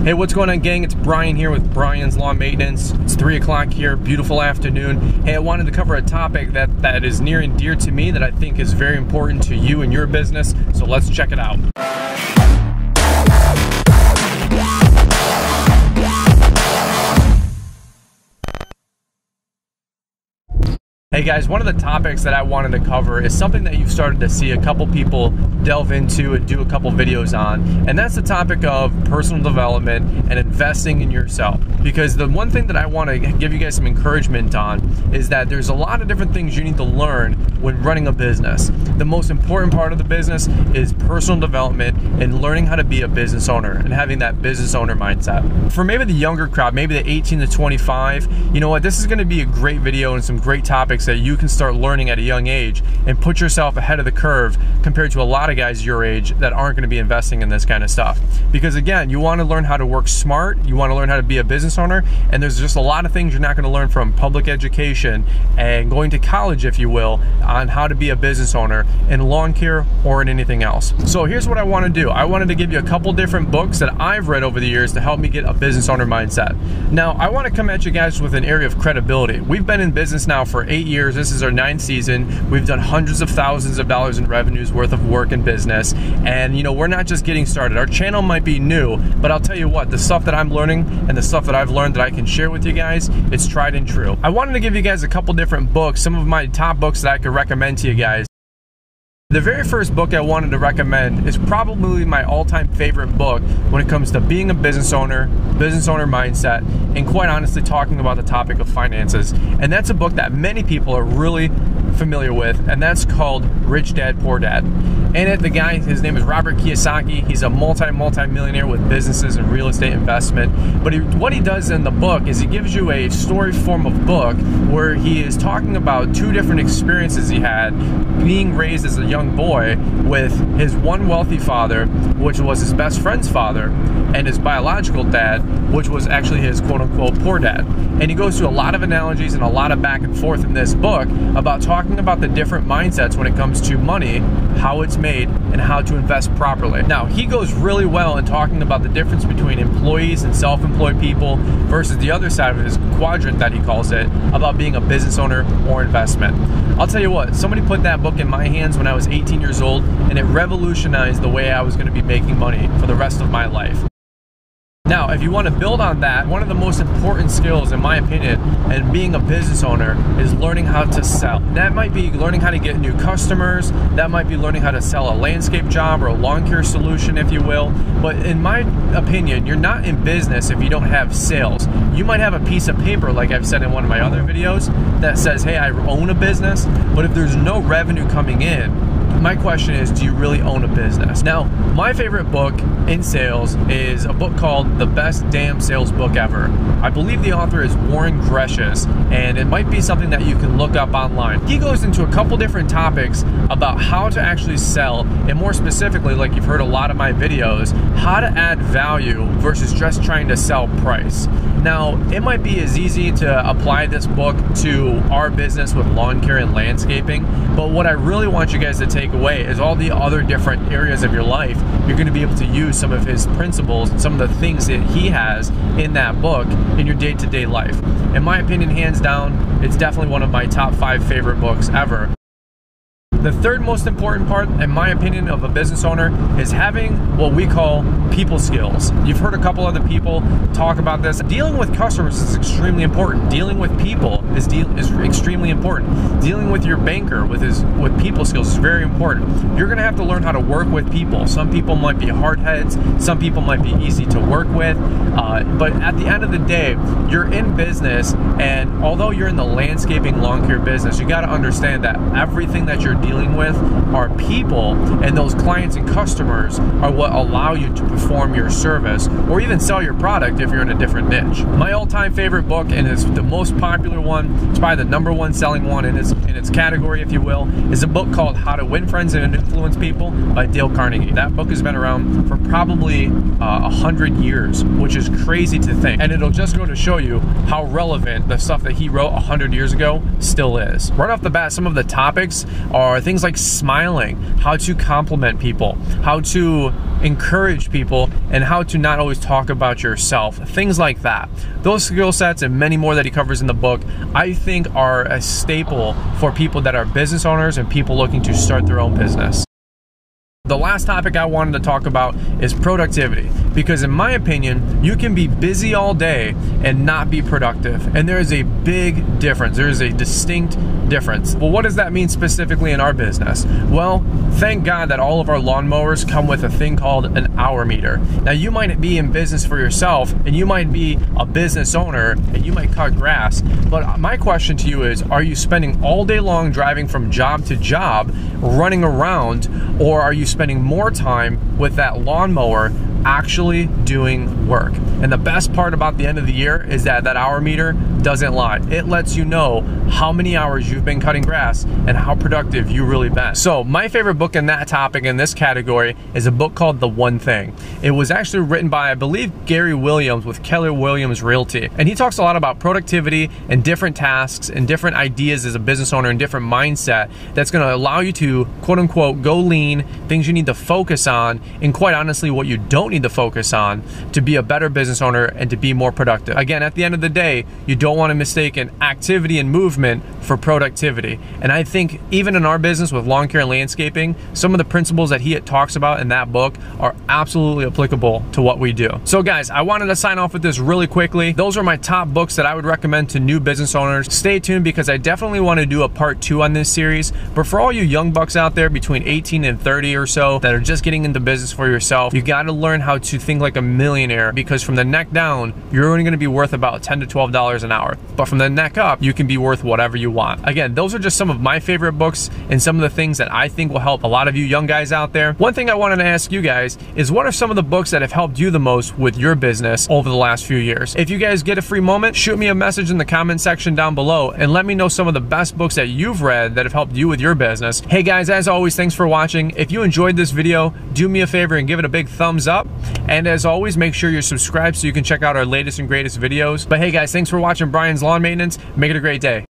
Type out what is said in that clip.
Hey, what's going on, gang? It's Brian here with Brian's Lawn Maintenance. It's 3 o'clock here, beautiful afternoon. Hey, I wanted to cover a topic that is near and dear to me that I think is very important to you and your business, so let's check it out. Hey guys, one of the topics that I wanted to cover is something that you've started to see a couple people delve into and do a couple videos on, and that's the topic of personal development and investing in yourself. Because the one thing that I want to give you guys some encouragement on is that there's a lot of different things you need to learn when running a business. The most important part of the business is personal development and learning how to be a business owner and having that business owner mindset. For maybe the younger crowd, maybe the 18 to 25, you know what, this is going to be a great video and some great topics that you can start learning at a young age and put yourself ahead of the curve compared to a lot of guys your age that aren't going to be investing in this kind of stuff. Because again, you want to learn how to work smart, you want to learn how to be a business owner, and there's just a lot of things you're not going to learn from public education and going to college, if you will, on how to be a business owner in lawn care or in anything else. So here's what I want to do. I wanted to give you a couple different books that I've read over the years to help me get a business owner mindset. Now, I want to come at you guys with an area of credibility. We've been in business now for 8 years. This is our 9th season. We've done hundreds of thousands of dollars in revenues worth of work in business. And you know, we're not just getting started. Our channel might be new, but I'll tell you what, the stuff that I'm learning and the stuff that I've learned that I can share with you guys, it's tried and true. I wanted to give you guys a couple different books, some of my top books that I could recommend to you guys. The very first book I wanted to recommend is probably my all-time favorite book when it comes to being a business owner mindset, and quite honestly talking about the topic of finances. And that's a book that many people are really familiar with, and that's called Rich Dad, Poor Dad. In it, the guy, his name is Robert Kiyosaki. He's a multi-millionaire with businesses and real estate investment. But what he does in the book is he gives you a story form of book where he is talking about 2 different experiences he had being raised as a young boy with his one wealthy father, which was his best friend's father, and his biological dad, which was actually his quote-unquote poor dad. And he goes through a lot of analogies and a lot of back and forth in this book about talking about the different mindsets when it comes to money, how it's made, and how to invest properly. Now, he goes really well in talking about the difference between employees and self-employed people versus the other side of his quadrant that he calls it, about being a business owner or investment. I'll tell you what, somebody put that book in my hands when I was 18 years old, and it revolutionized the way I was going to be making money for the rest of my life. Now, if you want to build on that, one of the most important skills, in my opinion, in being a business owner is learning how to sell. That might be learning how to get new customers. That might be learning how to sell a landscape job or a lawn care solution, if you will. But in my opinion, you're not in business if you don't have sales. You might have a piece of paper, like I've said in one of my other videos, that says, hey, I own a business. But if there's no revenue coming in, my question is, do you really own a business? Now, my favorite book in sales is a book called The Best Damn Sales Book Ever. I believe the author is Warren Gresham, and it might be something that you can look up online. He goes into a couple different topics about how to actually sell, and more specifically, like you've heard a lot of my videos, how to add value versus just trying to sell price. Now, it might be as easy to apply this book to our business with lawn care and landscaping, but what I really want you guys to take away is all the other different areas of your life. You're going to be able to use some of his principles and some of the things that he has in that book in your day-to-day life. In my opinion, hands down, it's definitely one of my top 5 favorite books ever. The third most important part, in my opinion, of a business owner is having what we call people skills. You've heard a couple other people talk about this. Dealing with customers is extremely important. Dealing with people is extremely important. Dealing with your banker with people skills is very important. You're going to have to learn how to work with people. Some people might be hard heads. Some people might be easy to work with. But at the end of the day, you're in business, and although you're in the landscaping lawn care business, you got to understand that everything that you're dealing with are people, and those clients and customers are what allow you to perform your service or even sell your product if you're in a different niche. My all-time favorite book, and it's the most popular one, it's probably the #1 selling one in its category, if you will, is a book called How to Win Friends and Influence People by Dale Carnegie. That book has been around for probably 100 years, which is crazy to think, and it'll just go to show you how relevant the stuff that he wrote 100 years ago still is. Right off the bat, some of the topics are things like smiling, how to compliment people, how to encourage people, and how to not always talk about yourself, things like that. Those skill sets and many more that he covers in the book, I think are a staple for people that are business owners and people looking to start their own business. The last topic I wanted to talk about is productivity, because in my opinion, you can be busy all day and not be productive. And there is a big difference. There is a distinct difference. Well, what does that mean specifically in our business? Well, thank God that all of our lawnmowers come with a thing called an hour meter. Now, you might be in business for yourself and you might be a business owner and you might cut grass. But my question to you is, are you spending all day long driving from job to job, running around, or are you spending more time with that lawnmower actually doing work? And the best part about the end of the year is that hour meter doesn't lie. It lets you know how many hours you've been cutting grass and how productive you really been. So my favorite book in that topic, in this category, is a book called The One Thing. It was actually written by, I believe, Gary Williams with Keller Williams Realty. And he talks a lot about productivity and different tasks and different ideas as a business owner and different mindset that's gonna allow you to, quote unquote, go lean, things you need to focus on, and quite honestly, what you don't need to focus on to be a better business owner and to be more productive. Again, at the end of the day, you don't want to mistake an activity and movement for productivity. And I think even in our business with lawn care and landscaping, some of the principles that he talks about in that book are absolutely applicable to what we do. So guys, I wanted to sign off with this really quickly. Those are my top books that I would recommend to new business owners. Stay tuned because I definitely want to do a part 2 on this series. But for all you young bucks out there between 18 and 30 or so that are just getting into business for yourself, you got to learn how to think like a millionaire, because from the neck down, you're only going to be worth about $10 to $12 an hour. But from the neck up, you can be worth whatever you want. Again, those are just some of my favorite books and some of the things that I think will help a lot of you young guys out there. One thing I wanted to ask you guys is, what are some of the books that have helped you the most with your business over the last few years? If you guys get a free moment, shoot me a message in the comment section down below and let me know some of the best books that you've read that have helped you with your business. Hey guys, as always, thanks for watching. If you enjoyed this video, do me a favor and give it a big thumbs up. And as always, make sure you're subscribed so you can check out our latest and greatest videos. But hey guys, thanks for watching Brian's Lawn Maintenance. Make it a great day.